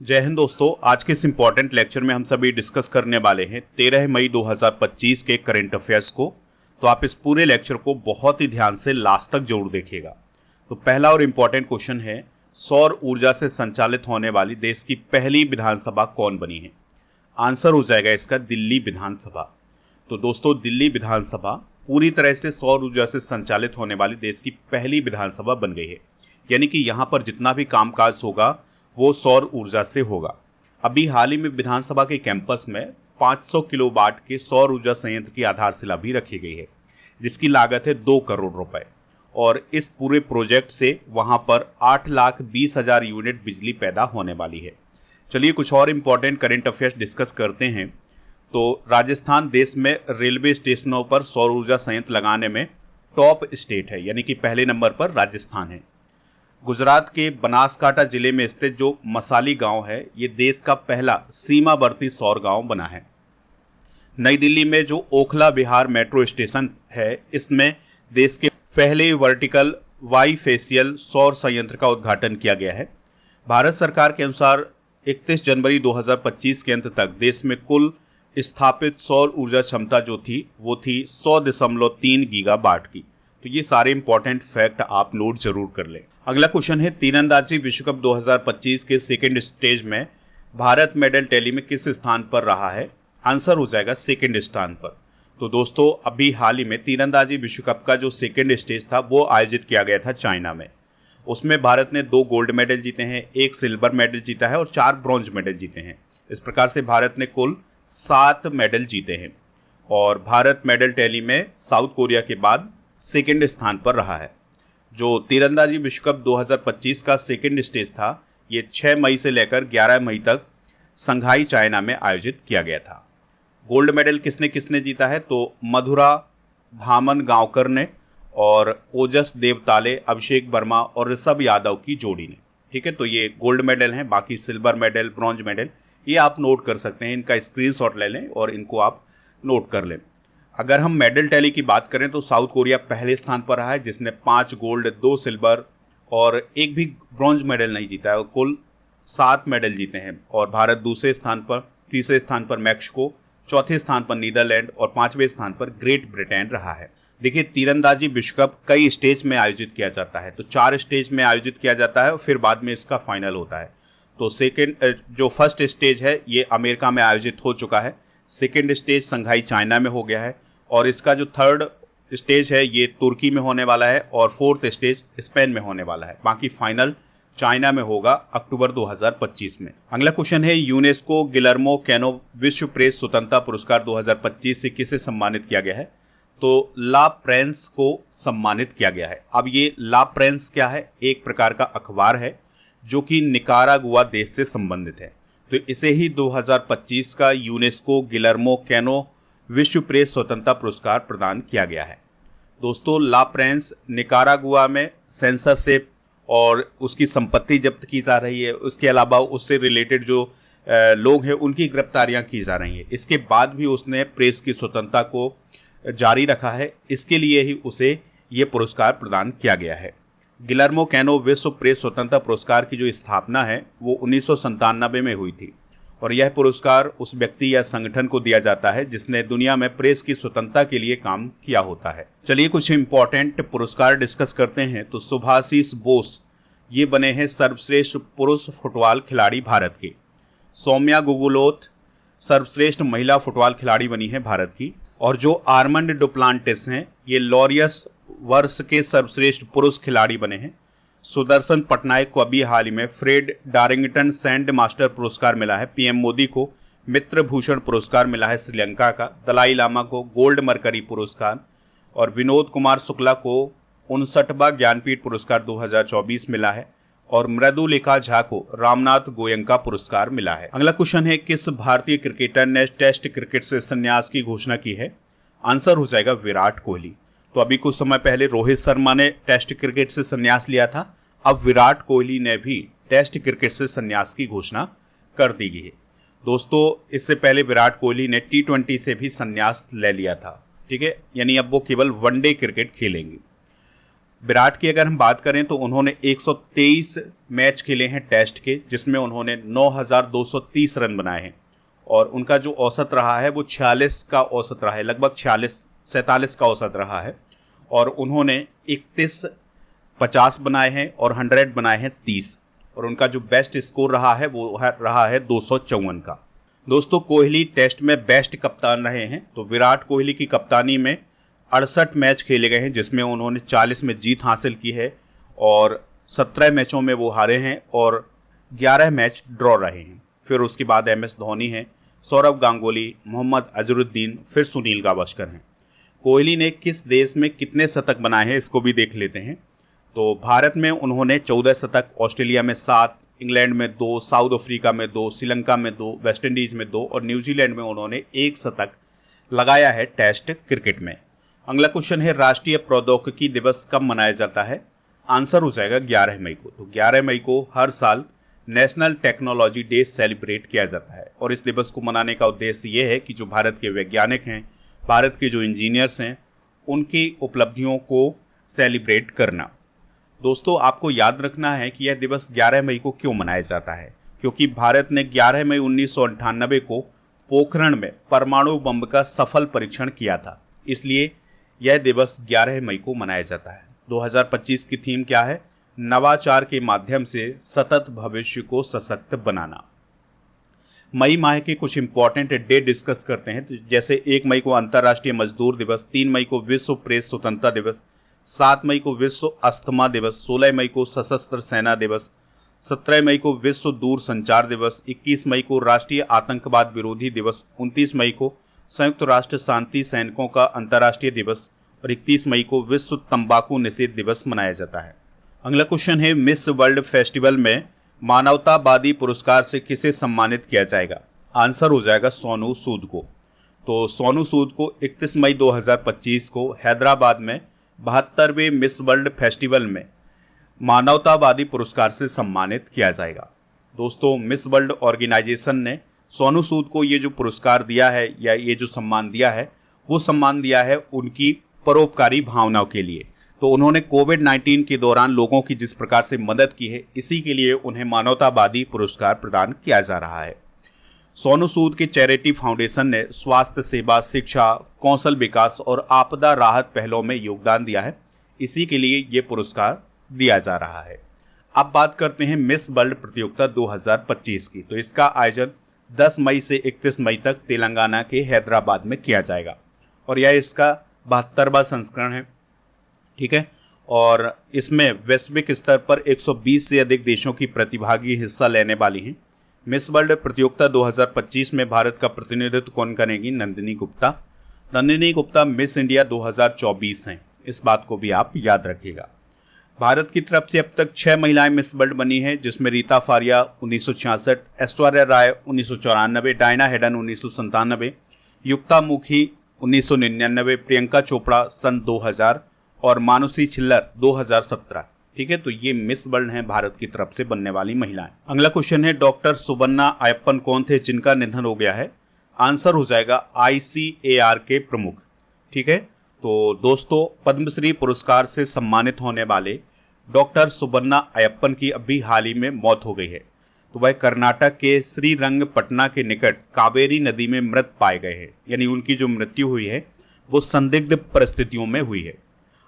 जय हिंद दोस्तों। आज के इस इम्पॉर्टेंट लेक्चर में हम सभी डिस्कस करने वाले हैं 13 मई 2025 के करंट अफेयर्स को। तो आप इस पूरे लेक्चर को बहुत ही ध्यान से लास्ट तक जरूर देखिएगा। तो पहला और इम्पॉर्टेंट क्वेश्चन है, सौर ऊर्जा से संचालित होने वाली देश की पहली विधानसभा कौन बनी है? आंसर हो जाएगा इसका दिल्ली विधानसभा। तो दोस्तों, दिल्ली विधानसभा पूरी तरह से सौर ऊर्जा से संचालित होने वाली देश की पहली विधानसभा बन गई है। यानी कि यहाँ पर जितना भी कामकाज होगा वो सौर ऊर्जा से होगा। अभी हाल ही में विधानसभा के कैंपस में 500 किलोवाट के सौर ऊर्जा संयंत्र की आधारशिला भी रखी गई है, जिसकी लागत है 2 करोड़ रुपए। और इस पूरे प्रोजेक्ट से वहां पर 8,20,000 यूनिट बिजली पैदा होने वाली है। चलिए कुछ और इम्पोर्टेंट करंट अफेयर्स डिस्कस करते हैं। तो राजस्थान देश में रेलवे स्टेशनों पर सौर ऊर्जा संयंत्र लगाने में टॉप स्टेट है, यानी कि पहले नंबर पर राजस्थान है। गुजरात के बनासकांठा जिले में स्थित जो मसाली गांव है, ये देश का पहला सीमावर्ती सौर गांव बना है। नई दिल्ली में जो ओखला विहार मेट्रो स्टेशन है, इसमें देश के पहले वर्टिकल बाईफेशियल सौर संयंत्र का उद्घाटन किया गया है। भारत सरकार के अनुसार 31 जनवरी 2025 के अंत तक देश में कुल स्थापित सौर ऊर्जा क्षमता जो थी वो थी 100.3 गीगावाट की। तो ये सारे इंपॉर्टेंट फैक्ट आप नोट जरूर कर लें। अगला क्वेश्चन है, तीरंदाजी विश्व कप 2025 के सेकेंड स्टेज में भारत मेडल टैली में किस स्थान पर रहा है? आंसर हो जाएगा सेकेंड स्थान पर। तो दोस्तों, अभी हाल ही में तीरंदाजी विश्व कप का जो सेकेंड स्टेज था वो आयोजित किया गया था चाइना में। उसमें भारत ने 2 गोल्ड मेडल जीते हैं, 1 सिल्वर मेडल जीता है और 4 ब्रॉन्ज मेडल जीते हैं। इस प्रकार से भारत ने कुल 7 मेडल जीते हैं और भारत मेडल टैली में साउथ कोरिया के बाद सेकेंड स्थान पर रहा है। जो तीरंदाजी विश्व कप 2025 का सेकेंड स्टेज था, ये 6 मई से लेकर 11 मई तक संघाई चाइना में आयोजित किया गया था। गोल्ड मेडल किसने किसने जीता है? तो मधुरा धामन गांवकर ने और ओजस देवताले, अभिषेक वर्मा और ऋषभ यादव की जोड़ी ने। ठीक है, तो ये गोल्ड मेडल हैं। बाकी सिल्वर मेडल, ब्रॉन्ज मेडल ये आप नोट कर सकते हैं, इनका स्क्रीनशॉट ले लें और इनको आप नोट कर लें। अगर हम मेडल टैली की बात करें तो साउथ कोरिया पहले स्थान पर रहा है, जिसने 5 गोल्ड, 2 सिल्वर और 1 भी ब्रॉन्ज मेडल नहीं जीता है और कुल 7 मेडल जीते हैं। और भारत दूसरे स्थान पर, तीसरे स्थान पर मैक्सिको, चौथे स्थान पर नीदरलैंड और 5वें स्थान पर ग्रेट ब्रिटेन रहा है। देखिए, तीरंदाजी विश्व कप कई स्टेज में आयोजित किया जाता है। तो 4 स्टेज में आयोजित किया जाता है और फिर बाद में इसका फाइनल होता है। तो जो फर्स्ट स्टेज है ये अमेरिका में आयोजित हो चुका है, सेकेंड स्टेज संघाई चाइना में हो गया है और इसका जो थर्ड स्टेज है ये तुर्की में होने वाला है और फोर्थ स्टेज स्पेन में होने वाला है। बाकी फाइनल चाइना में होगा अक्टूबर 2025 में। अगला क्वेश्चन है, यूनेस्को गिलर्मो कैनो विश्व प्रेस स्वतंत्रता पुरस्कार 2025 से किसे सम्मानित किया गया है? तो ला प्रेंस को सम्मानित किया गया है। अब ये ला प्रेंस क्या है? एक प्रकार का अखबार है जो कि निकारागुआ देश से संबंधित है। तो इसे ही 2025 का यूनेस्को गिलर्मो कैनो विश्व प्रेस स्वतंत्रता पुरस्कार प्रदान किया गया है। दोस्तों, ला प्रेंस निकारागुआ में सेंसरशिप और उसकी संपत्ति जब्त की जा रही है। उसके अलावा उससे रिलेटेड जो लोग हैं उनकी गिरफ्तारियां की जा रही हैं। इसके बाद भी उसने प्रेस की स्वतंत्रता को जारी रखा है, इसके लिए ही उसे ये पुरस्कार प्रदान किया गया है। गिलर्मो कैनो विश्व प्रेस स्वतंत्रता पुरस्कार की जो स्थापना है वो 1997 में हुई थी और यह पुरस्कार उस व्यक्ति या संगठन को दिया जाता है जिसने दुनिया में प्रेस की स्वतंत्रता के लिए काम किया होता है। चलिए कुछ इंपॉर्टेंट पुरस्कार डिस्कस करते हैं। तो सुभाषिस बोस ये बने हैं सर्वश्रेष्ठ पुरुष फुटबॉल खिलाड़ी भारत के। सौम्या गुगुलोथ सर्वश्रेष्ठ महिला फुटबॉल खिलाड़ी बनी है भारत की। और जो आर्मंड डुप्लांटिस हैं ये लॉरियस वर्ष के सर्वश्रेष्ठ पुरुष खिलाड़ी बने हैं। सुदर्शन पटनायक को अभी हाल ही में फ्रेड डारिंगटन सैंड मास्टर पुरस्कार मिला है। पीएम मोदी को मित्र भूषण पुरस्कार मिला है श्रीलंका का। दलाई लामा को गोल्ड मरकरी पुरस्कार और विनोद कुमार शुक्ला को 59वां ज्ञानपीठ पुरस्कार 2024 मिला है और मृदुलिका झा को रामनाथ गोयंका पुरस्कार मिला है। अगला क्वेश्चन है, किस भारतीय क्रिकेटर ने टेस्ट क्रिकेट से संन्यास की घोषणा की है? आंसर हो जाएगा विराट कोहली। तो अभी कुछ समय पहले रोहित शर्मा ने टेस्ट क्रिकेट से संन्यास लिया था, अब विराट कोहली ने भी टेस्ट क्रिकेट से संन्यास की घोषणा कर दी गई है। दोस्तों, इससे पहले विराट कोहली ने T20 से भी संन्यास ले लिया था। ठीक है, यानी अब वो केवल वनडे क्रिकेट खेलेंगे। विराट की अगर हम बात करें तो उन्होंने 123 मैच खेले हैं टेस्ट के, जिसमें उन्होंने 9,230 रन बनाए हैं और उनका जो औसत रहा है वो 46 का औसत रहा है, लगभग 46-47 का औसत रहा है। और उन्होंने 31 50 बनाए हैं और 100 बनाए हैं 30, और उनका जो बेस्ट स्कोर रहा है वो रहा है 254 का। दोस्तों, कोहली टेस्ट में बेस्ट कप्तान रहे हैं, तो विराट कोहली की कप्तानी में 68 मैच खेले गए हैं, जिसमें उन्होंने 40 में जीत हासिल की है और 17 मैचों में वो हारे हैं और 11 मैच ड्रॉ रहे हैं। फिर उसके बाद MS धोनी हैं, सौरव गांगुली, मोहम्मद अजरुद्दीन, फिर सुनील गावस्कर हैं। कोहली ने किस देश में कितने शतक बनाए हैं इसको भी देख लेते हैं। तो भारत में उन्होंने 14 शतक, ऑस्ट्रेलिया में 7, इंग्लैंड में 2, साउथ अफ्रीका में 2, श्रीलंका में 2, वेस्ट इंडीज़ में 2 और न्यूजीलैंड में उन्होंने 1 शतक लगाया है टेस्ट क्रिकेट में। अगला क्वेश्चन है, राष्ट्रीय प्रौद्योगिकी दिवस कब मनाया जाता है? आंसर हो जाएगा 11 मई को। तो 11 मई को हर साल नेशनल टेक्नोलॉजी डे सेलिब्रेट किया जाता है और इस दिवस को मनाने का उद्देश्य ये है कि जो भारत के वैज्ञानिक हैं, भारत के जो इंजीनियर्स हैं, उनकी उपलब्धियों को सेलिब्रेट करना। दोस्तों, आपको याद रखना है कि यह दिवस 11 मई को क्यों मनाया जाता है, क्योंकि भारत ने 11 मई 1998 को पोखरण में परमाणु बम का सफल परीक्षण किया था, इसलिए यह दिवस 11 मई को मनाया जाता है। 2025 की थीम क्या है? नवाचार के माध्यम से सतत भविष्य को सशक्त बनाना। मई माह के कुछ इंपॉर्टेंट डे डिस्कस करते हैं, तो जैसे 1 मई को अंतर्राष्ट्रीय मजदूर दिवस, 3 मई को विश्व प्रेस स्वतंत्रता दिवस, 7 मई को विश्व अस्थमा दिवस, 16 मई को सशस्त्र सेना दिवस, 17 मई को विश्व दूर संचार दिवस, 21 मई को राष्ट्रीय आतंकवाद विरोधी दिवस, 29 मई को संयुक्त राष्ट्र शांति सैनिकों का अंतर्राष्ट्रीय दिवस और 31 मई को विश्व तंबाकू निषेध दिवस मनाया जाता है। अगला क्वेश्चन है, मिस वर्ल्ड फेस्टिवल में मानवतावादी पुरस्कार से किसे सम्मानित किया जाएगा? आंसर हो जाएगा सोनू सूद को। तो सोनू सूद को 31 मई 2025 को हैदराबाद में 72वें मिस वर्ल्ड फेस्टिवल में मानवतावादी पुरस्कार से सम्मानित किया जाएगा। दोस्तों, मिस वर्ल्ड ऑर्गेनाइजेशन ने सोनू सूद को ये जो पुरस्कार दिया है या ये जो सम्मान दिया है, वो सम्मान दिया है उनकी परोपकारी भावनाओं के लिए। तो उन्होंने कोविड-19 के दौरान लोगों की जिस प्रकार से मदद की है, इसी के लिए उन्हें मानवतावादी पुरस्कार प्रदान किया जा रहा है। सोनू सूद के चैरिटी फाउंडेशन ने स्वास्थ्य सेवा, शिक्षा, कौशल विकास और आपदा राहत पहलों में योगदान दिया है, इसी के लिए ये पुरस्कार दिया जा रहा है। अब बात करते हैं मिस वर्ल्ड प्रतियोगिता 2025 की। तो इसका आयोजन 10 मई से 31 मई तक तेलंगाना के हैदराबाद में किया जाएगा और यह इसका 72वां संस्करण है। ठीक है, और इसमें वैश्विक स्तर पर 120 से अधिक देशों की प्रतिभागी हिस्सा लेने वाली हैं। मिस वर्ल्ड प्रतियोगिता 2025 में भारत का प्रतिनिधित्व कौन करेंगी? नंदिनी गुप्ता। नंदिनी गुप्ता मिस इंडिया 2024 हैं, इस बात को भी आप याद रखिएगा। भारत की तरफ से अब तक 6 महिलाएं मिस वर्ल्ड बनी हैं, जिसमें रीता फारिया 1966, ऐश्वर्या राय 1994, डायना हेडन 1997, युक्ता मुखी 1999, प्रियंका चोपड़ा सन 2000 और मानुषी छिल्लर 2017। ठीक है, तो ये मिस वर्ल्ड हैं भारत की तरफ से बनने वाली महिलाएं। अगला क्वेश्चन है, डॉक्टर सुबन्ना अयप्पन कौन थे जिनका निधन हो गया है? आंसर हो जाएगा ICAR के प्रमुख। ठीक है, तो दोस्तों, पद्मश्री पुरस्कार से सम्मानित होने वाले डॉक्टर सुबन्ना अयप्पन की अभी हाल ही में मौत हो गई है। तो वह कर्नाटक के श्रीरंगपटना के निकट कावेरी नदी में मृत पाए गए हैं, यानी उनकी जो मृत्यु हुई है वो संदिग्ध परिस्थितियों में हुई है।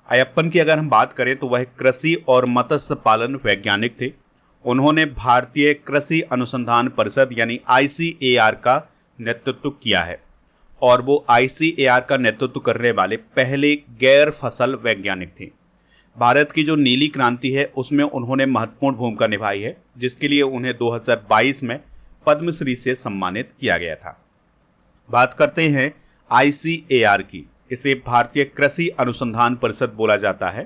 अयप्पन की अगर हम बात करें तो वह कृषि और मत्स्य पालन वैज्ञानिक थे। उन्होंने भारतीय कृषि अनुसंधान परिषद यानी ICAR का नेतृत्व किया है और वो ICAR का नेतृत्व करने वाले पहले गैर फसल वैज्ञानिक थे। भारत की जो नीली क्रांति है उसमें उन्होंने महत्वपूर्ण भूमिका निभाई है, जिसके लिए उन्हें 2022 में पद्मश्री से सम्मानित किया गया था। बात करते हैं ICAR की। इसे भारतीय कृषि अनुसंधान परिषद बोला जाता है।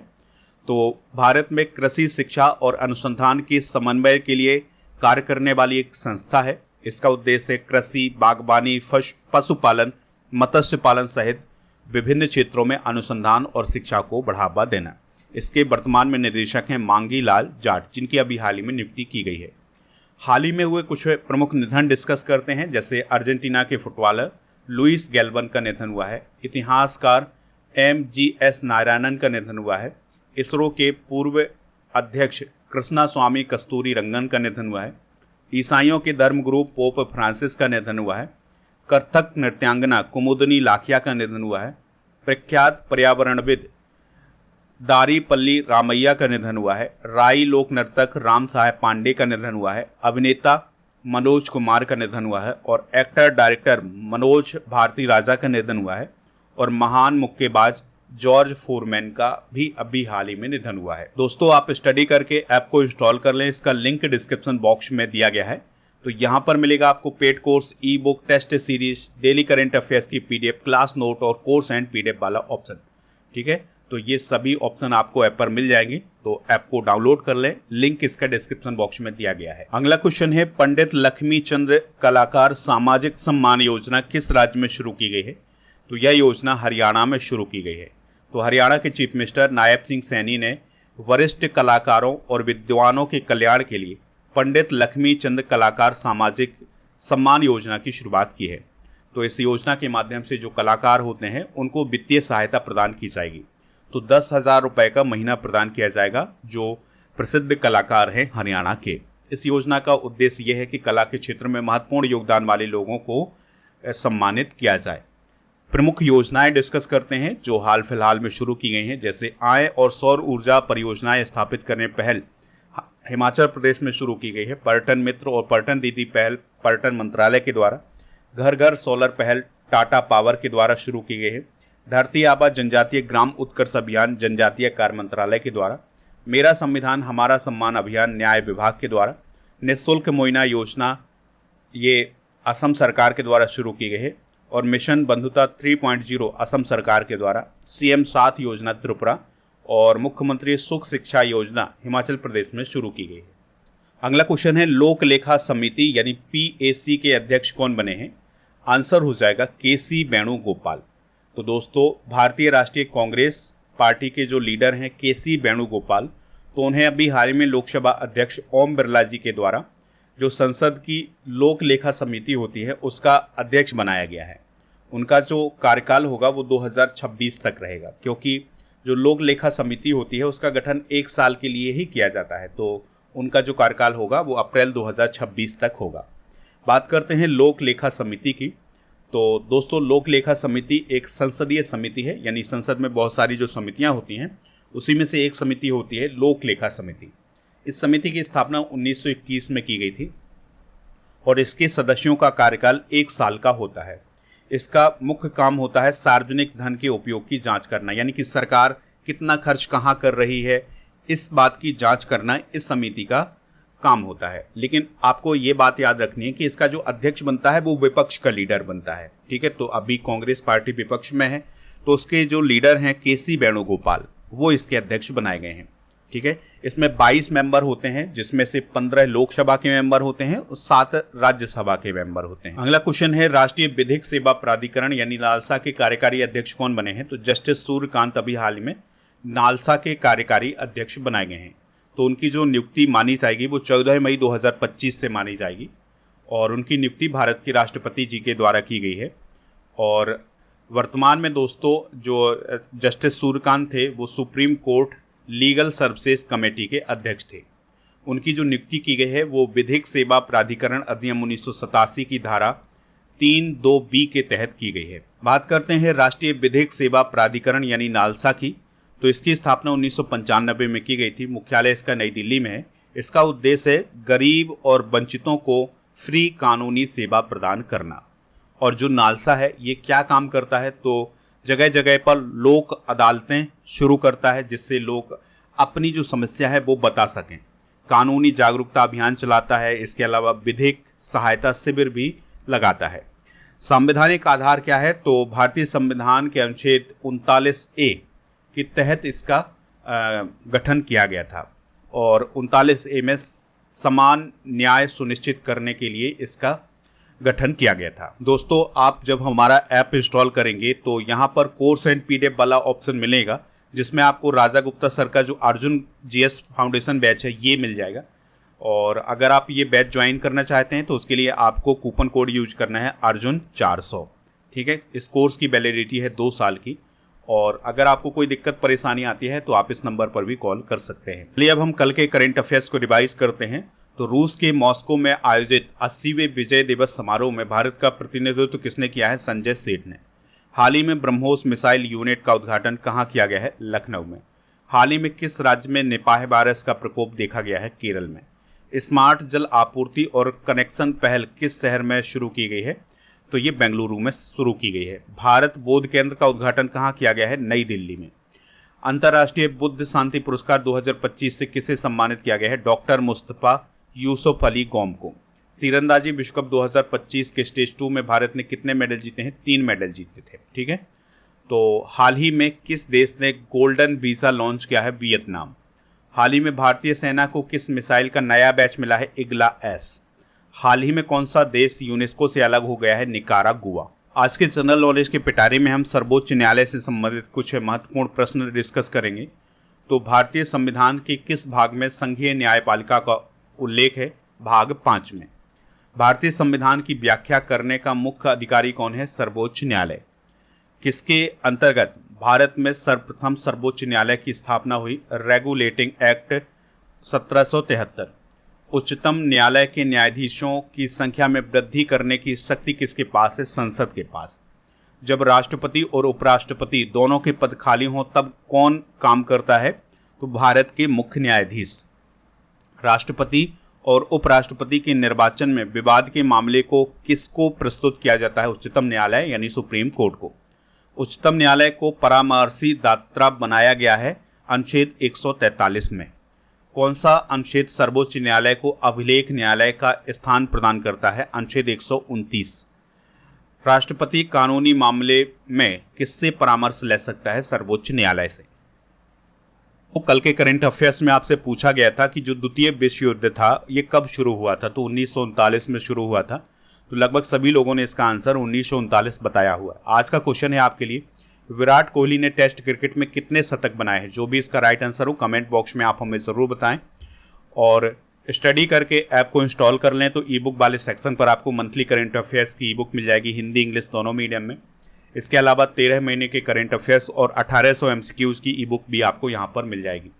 तो भारत में कृषि शिक्षा और अनुसंधान के समन्वय के लिए कार्य करने वाली एक संस्था है। इसका उद्देश्य कृषि, बागवानी, पशुपालन, मत्स्य पालन सहित विभिन्न क्षेत्रों में अनुसंधान और शिक्षा को बढ़ावा देना। इसके वर्तमान में निदेशक हैं मांगी लाल जाट, जिनकी अभी हाल ही में नियुक्ति की गई है। हाल ही में हुए कुछ प्रमुख निधन डिस्कस करते हैं, जैसे अर्जेंटीना के फुटबॉलर लुइस गैल्वन का निधन हुआ है। इतिहासकार MGS नारायणन का निधन हुआ है। इसरो के पूर्व अध्यक्ष कृष्णा स्वामी कस्तूरी रंगन का निधन हुआ है। ईसाइयों के धर्मगुरु पोप फ्रांसिस का निधन हुआ है। कथक नृत्यांगना कुमुदनी लाखिया का निधन हुआ है। प्रख्यात पर्यावरणविद दारीपल्ली रामैया का निधन हुआ है। राई लोक नर्तक राम साहेब पांडे का निधन हुआ है। अभिनेता मनोज कुमार का निधन हुआ है और एक्टर डायरेक्टर मनोज भारती राजा का निधन हुआ है। और महान मुक्केबाज जॉर्ज फोरमैन का भी अभी हाल ही में निधन हुआ है। दोस्तों, आप स्टडी करके ऐप को इंस्टॉल कर लें, इसका लिंक डिस्क्रिप्शन बॉक्स में दिया गया है। तो यहाँ पर मिलेगा आपको paid course, e book, test series, daily current affairs की पीडीएफ, क्लास नोट और कोर्स एंड पीडीएफ वाला ऑप्शन। ठीक है, तो ये सभी ऑप्शन आपको ऐप पर मिल जाएंगे, तो ऐप को डाउनलोड कर लें, लिंक इसका डिस्क्रिप्शन बॉक्स में दिया गया है। अगला क्वेश्चन है, पंडित लक्ष्मी चंद्र कलाकार सामाजिक सम्मान योजना किस राज्य में शुरू की गई है? तो यह योजना हरियाणा में शुरू की गई है। तो हरियाणा के चीफ मिनिस्टर नायब सिंह सैनी ने वरिष्ठ कलाकारों और विद्वानों के कल्याण के लिए पंडित लक्ष्मी चंद कलाकार सामाजिक सम्मान योजना की शुरुआत की है। तो इस योजना के माध्यम से जो कलाकार होते हैं उनको वित्तीय सहायता प्रदान की जाएगी। तो 10,000 रुपये का महीना प्रदान किया जाएगा जो प्रसिद्ध कलाकार हैं हरियाणा के। इस योजना का उद्देश्य यह है कि कला के क्षेत्र में महत्वपूर्ण योगदान वाले लोगों को सम्मानित किया जाए। प्रमुख योजनाएं डिस्कस करते हैं जो हाल फिलहाल में शुरू की गई हैं, जैसे आय और सौर ऊर्जा परियोजनाएं स्थापित करने पहल हिमाचल प्रदेश में शुरू की गई है। पर्यटन मित्र और पर्यटन दीदी पहल पर्यटन मंत्रालय के द्वारा। घर घर सोलर पहल टाटा पावर के द्वारा शुरू की गई है। धरती आबा जनजातीय ग्राम उत्कर्ष अभियान जनजातीय कार्य मंत्रालय के द्वारा। मेरा संविधान हमारा सम्मान अभियान न्याय विभाग के द्वारा। निःशुल्क मुआयना योजना ये असम सरकार के द्वारा शुरू की गई है। और मिशन बंधुता 3.0 असम सरकार के द्वारा। CM 7 योजना त्रिपुरा और मुख्यमंत्री सुख शिक्षा योजना हिमाचल प्रदेश में शुरू की गई है। अगला क्वेश्चन है, लोक लेखा समिति यानी PAC के अध्यक्ष कौन बने हैं? आंसर हो जाएगा KC वेणुगोपाल। तो दोस्तों, भारतीय राष्ट्रीय कांग्रेस पार्टी के जो लीडर हैं KC वेणुगोपाल, तो उन्हें अभी हाल ही में लोकसभा अध्यक्ष ओम बिरला जी के द्वारा जो संसद की लोक लेखा समिति होती है उसका अध्यक्ष बनाया गया है। उनका जो कार्यकाल होगा वो 2026 तक रहेगा, क्योंकि जो लोक लेखा समिति होती है उसका गठन 1 साल के लिए ही किया जाता है। तो उनका जो कार्यकाल होगा वो अप्रैल 2026 तक होगा। बात करते हैं लोक लेखा समिति की। तो दोस्तों, लोक लेखा समिति एक संसदीय समिति है, यानी संसद में बहुत सारी जो समितियां होती हैं उसी में से एक समिति होती है लोक लेखा समिति। इस समिति की स्थापना 1921 में की गई थी और इसके सदस्यों का कार्यकाल 1 साल का होता है। इसका मुख्य काम होता है सार्वजनिक धन के उपयोग की जांच करना, यानी कि सरकार कितना खर्च कहाँ कर रही है इस बात की जांच करना इस समिति का काम होता है। लेकिन आपको ये बात याद रखनी है कि इसका जो अध्यक्ष बनता है वो विपक्ष का लीडर बनता है। ठीक है, तो अभी कांग्रेस पार्टी विपक्ष में है, तो उसके जो लीडर हैं KC वेणुगोपाल, वो इसके अध्यक्ष बनाए गए हैं। ठीक है, इसमें 22 मेंबर होते हैं, जिसमें से 15 लोकसभा के मेंबर होते हैं और 7 राज्यसभा के मेंबर होते हैं। अगला क्वेश्चन है, राष्ट्रीय विधिक सेवा प्राधिकरण यानी नालसा के कार्यकारी अध्यक्ष कौन बने हैं? तो जस्टिस सूर्यकांत अभी हाल में नालसा के कार्यकारी अध्यक्ष बनाए गए हैं। तो उनकी जो नियुक्ति मानी जाएगी वो 14 मई 2025 से मानी जाएगी और उनकी नियुक्ति भारत के राष्ट्रपति जी के द्वारा की गई है। और वर्तमान में दोस्तों जो जस्टिस सूर्यकांत थे वो supreme court legal services committee के अध्यक्ष थे। उनकी जो नियुक्ति की गई है वो विधिक सेवा प्राधिकरण अधिनियम 1987 की धारा 3(2)B के तहत की गई है। बात करते हैं राष्ट्रीय विधिक सेवा प्राधिकरण यानी नालसा की। तो इसकी स्थापना 1995 में की गई थी। मुख्यालय इसका नई दिल्ली में है। इसका उद्देश्य है गरीब और वंचितों को फ्री कानूनी सेवा प्रदान करना। और जो नालसा है ये क्या काम करता है? तो जगह जगह पर लोक अदालतें शुरू करता है जिससे लोग अपनी जो समस्या है वो बता सकें। कानूनी जागरूकता अभियान चलाता है। इसके अलावा विधिक सहायता शिविर भी लगाता है। संवैधानिक आधार क्या है? तो भारतीय संविधान के अनुच्छेद 39A के तहत इसका गठन किया गया था और 39A में समान न्याय सुनिश्चित करने के लिए इसका गठन किया गया था। दोस्तों, आप जब हमारा ऐप इंस्टॉल करेंगे तो यहाँ पर कोर्स एंड पीडीएफ वाला ऑप्शन मिलेगा, जिसमें आपको राजा गुप्ता सर का जो अर्जुन GS फाउंडेशन बैच है ये मिल जाएगा। और अगर आप ये बैच ज्वाइन करना चाहते हैं तो उसके लिए आपको कूपन कोड यूज करना है अर्जुन 400। ठीक है, इस कोर्स की वैलिडिटी है 2 साल की और अगर आपको कोई दिक्कत परेशानी आती है तो आप इस नंबर पर भी कॉल कर सकते हैं। चलिए अब हम कल के करंट अफेयर्स को रिवाइज करते हैं। तो रूस के मॉस्को में आयोजित 80वें विजय दिवस समारोह में भारत का प्रतिनिधित्व किसने किया है? संजय सेठ ने। हाल ही में ब्रह्मोस मिसाइल यूनिट का उद्घाटन कहाँ किया गया है? लखनऊ में। हाल ही में किस राज्य में निपाह वायरस का प्रकोप देखा गया है? केरल में। स्मार्ट जल आपूर्ति और कनेक्शन पहल किस शहर में शुरू की गई है? तो ये बेंगलुरु में शुरू की गई है। भारत बौद्ध केंद्र का उद्घाटन कहाँ किया गया है? नई दिल्ली में। अंतर्राष्ट्रीय बुद्ध शांति पुरस्कार 2025 से किसे सम्मानित किया गया है? डॉक्टर मुस्तफा यूसुफ अली गौम को। तीरंदाजी विश्व कप 2025 के स्टेज 2 में भारत ने कितने मेडल जीते हैं? 3 मेडल जीते थे। ठीक है, तो हाल ही में किस देश ने गोल्डन वीज़ा लॉन्च किया है? वियतनाम। हाल ही में भारतीय सेना को किस मिसाइल का नया बैच मिला है? Igla S. हाल ही में कौन सा देश यूनेस्को से अलग हो गया है? निकारागुआ। आज के जनरल नॉलेज के पिटारे में हम सर्वोच्च न्यायालय से संबंधित कुछ महत्वपूर्ण प्रश्न डिस्कस करेंगे। तो भारतीय संविधान के किस भाग में संघीय न्यायपालिका का उल्लेख है? भाग 5 में। भारतीय संविधान की व्याख्या करने का मुख्य अधिकारी कौन है? सर्वोच्च न्यायालय। किसके अंतर्गत भारत में सर्वप्रथम सर्वोच्च न्यायालय की स्थापना हुई? Regulating act 1773। उच्चतम न्यायालय के न्यायाधीशों की संख्या में वृद्धि करने की शक्ति किसके पास है? संसद के पास। जब राष्ट्रपति और उपराष्ट्रपति दोनों के पद खाली हों तब कौन काम करता है? तो भारत के मुख्य न्यायाधीश। राष्ट्रपति और उपराष्ट्रपति के निर्वाचन में विवाद के मामले को किसको प्रस्तुत किया जाता है? उच्चतम न्यायालय यानी सुप्रीम कोर्ट को। उच्चतम न्यायालय को परामर्शी दात्रा बनाया गया है अनुच्छेद 143 में। कौन सा अनुच्छेद सर्वोच्च न्यायालय को अभिलेख न्यायालय का स्थान प्रदान करता है? अनुच्छेद 129। राष्ट्रपति कानूनी मामले में किससे परामर्श ले सकता है? सर्वोच्च न्यायालय से। तो कल के करंट अफेयर्स में आपसे पूछा गया था कि जो द्वितीय विश्व युद्ध था ये कब शुरू हुआ था? तो 1939 में शुरू हुआ था। तो लगभग सभी लोगों ने इसका आंसर 1939 बताया हुआ। आज का क्वेश्चन है आपके लिए, विराट कोहली ने टेस्ट क्रिकेट में कितने शतक बनाए हैं? जो भी इसका राइट आंसर हो कमेंट बॉक्स में आप हमें ज़रूर बताएं। और स्टडी करके ऐप को इंस्टॉल कर लें तो ई बुक वाले सेक्शन पर आपको मंथली करंट अफेयर्स की ई बुक मिल जाएगी, हिंदी इंग्लिश दोनों मीडियम में। इसके अलावा 13 महीने के करंट अफेयर्स और 1800 MCQs की ई बुक भी आपको यहाँ पर मिल जाएगी।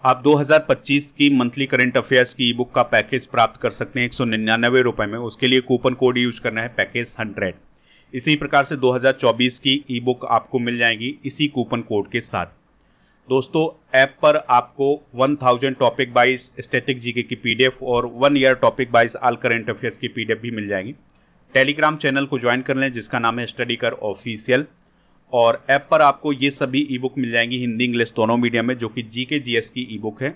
आप 2025 की मंथली करंट अफेयर्स की ई बुक का पैकेज प्राप्त कर सकते हैं 199 रुपये में। उसके लिए कूपन कोड यूज करना है पैकेज 100। इसी प्रकार से 2024 की ई बुक आपको मिल जाएगी इसी कूपन कोड के साथ। दोस्तों ऐप पर आपको 1000 टॉपिक वाइज स्टैटिक जीके की PDF और 1 year topic wise all current affairs की PDF भी मिल जाएगी। टेलीग्राम चैनल को ज्वाइन कर लें जिसका नाम है स्टडी कर ऑफिशियल। और ऐप पर आपको ये सभी ई बुक मिल जाएंगी हिंदी इंग्लिश दोनों मीडियम में, जो कि GK GS की ई बुक है।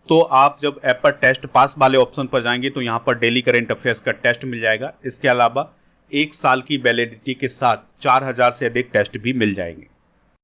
तो आप जब ऐप पर टेस्ट पास वाले ऑप्शन पर जाएंगे तो यहाँ पर डेली करंट अफेयर्स का टेस्ट मिल जाएगा। इसके अलावा 1 साल की वैलिडिटी के साथ 4000 से अधिक टेस्ट भी मिल जाएंगे।